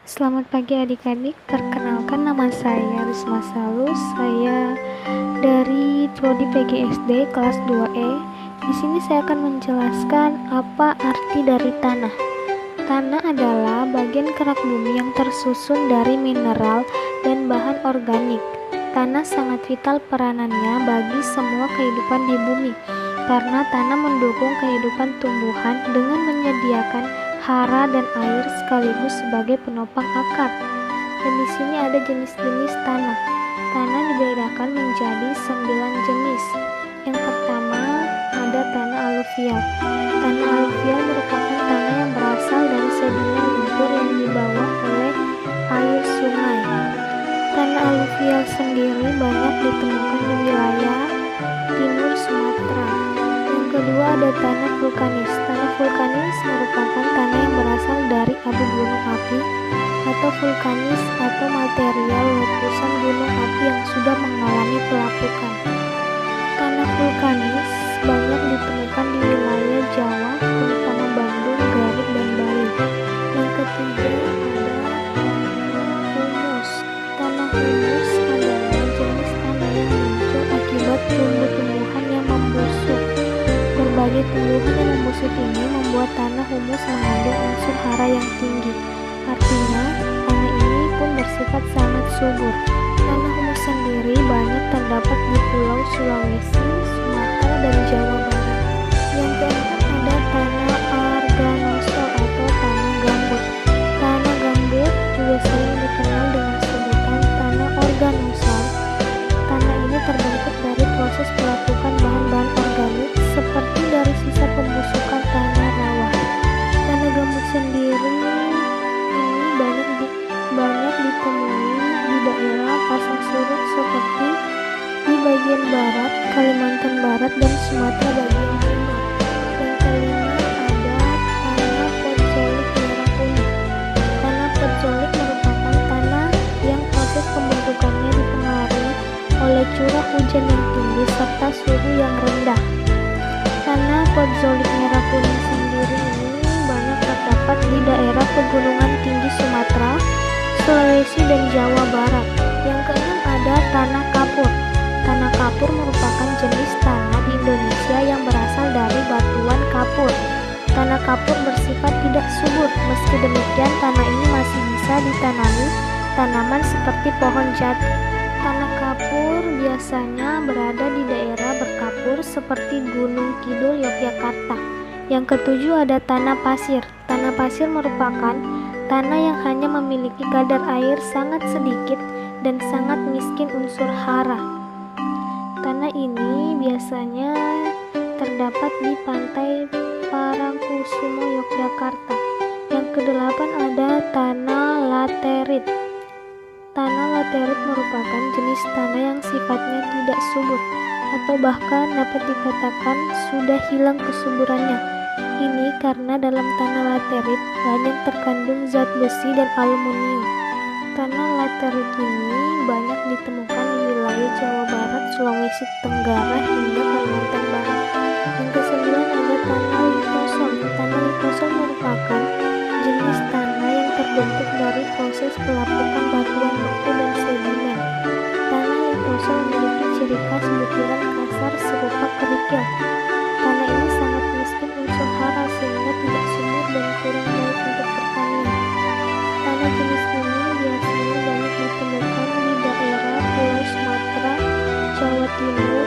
Selamat pagi adik-adik, perkenalkan nama saya Risma Salus, saya dari Prodi PGSD kelas 2E. Di sini saya akan menjelaskan apa arti dari tanah. Tanah adalah bagian kerak bumi yang tersusun dari mineral dan bahan organik. Tanah sangat vital peranannya bagi semua kehidupan di bumi, karena tanah mendukung kehidupan tumbuhan dengan menyediakan hara dan air sekaligus sebagai penopang akar. Dan di sini ada jenis-jenis tanah. Tanah dibedakan menjadi 9 jenis. Yang pertama ada tanah aluvial. Tanah aluvial merupakan tanah yang berasal dari sedimen lumpur yang dibawa oleh air sungai. Tanah aluvial sendiri banyak ditemukan di wilayah timur Sumatera. Yang kedua ada tanah vulkanis. Tanah vulkanis merupakan tanah yang berasal dari abu gunung api atau vulkanis atau material letusan gunung api yang sudah mengalami pelapukan. Tanah vulkanis banyak ditemukan di wilayah Jawa, terutama Bandung, Garut, dan Bali. Yang ketiga ada tanah humus. Tanah humus adalah jenis tanah yang muncul akibat tumbuh-tumbuhan yang membusuk. Berbagai tumbuhan yang membusuk ini membuat tanah humus mengandung unsur hara yang tinggi. Artinya, tanah ini pun bersifat sangat subur. Tanah humus sendiri banyak terdapat di Pulau Sulawesi, Sumatera, dan Jawa Barat. Yang keempat ada tanah arganosol atau tanah gambut. Tanah gambut juga sering dikenal dengan sebutan tanah organosol. Tanah ini terbentuk dari proses pelapukan bahan-bahan organik seperti dari sisa pembusukan tanah rawa. Tanah gambut sendiri ini banyak ditemui di daerah pasang surut seperti di bagian barat, Kalimantan Barat, dan Sumatera bagian timur. Yang kelima ada tanah podzolik merah kuning. Tanah podzolik merupakan tanah yang proses pembentukannya dipengaruhi oleh curah hujan yang tinggi serta suhu yang rendah. Tanah podzolik merah kuning sendiri ini banyak terdapat di daerah pegunungan tinggi Sumatera, Sulawesi, dan Jawa Barat. Yang keenam ada tanah kapur. Tanah kapur merupakan jenis tanah di Indonesia yang berasal dari batuan kapur. Tanah kapur bersifat tidak subur, meski demikian tanah ini masih bisa ditanami tanaman seperti pohon jati. Tanah kapur biasanya berada di daerah berkapur seperti Gunung Kidul, Yogyakarta. Yang ketujuh ada tanah pasir. Tanah pasir merupakan tanah yang hanya memiliki kadar air sangat sedikit dan sangat miskin unsur hara. Tanah ini biasanya terdapat di pantai Parangkusumo, Yogyakarta. Yang kedelapan ada tanah laterit. Tanah laterit merupakan jenis tanah yang sifatnya tidak subur atau bahkan dapat dikatakan sudah hilang kesuburannya. Ini karena dalam tanah laterit banyak terkandung zat besi dan aluminium. Tanah laterit ini banyak ditemukan di wilayah Jawa Barat, Sulawesi Tenggara, hingga Kalimantan Barat. Yang kesembilan ada tanah litosol. Tanah litosol merupakan jenis tanah yang terbentuk dari proses pelapukan batuan beku dan sedimen. Tanah litosol memiliki ciri khas butiran kasar serupa kerikil. Tanah ini sangat miskin unsur hara sehingga tidak subur dan kurang baik untuk pertanian. Tanah jenis ini biasanya banyak ditemukan di daerah Pulau Sumatera, Jawa Timur,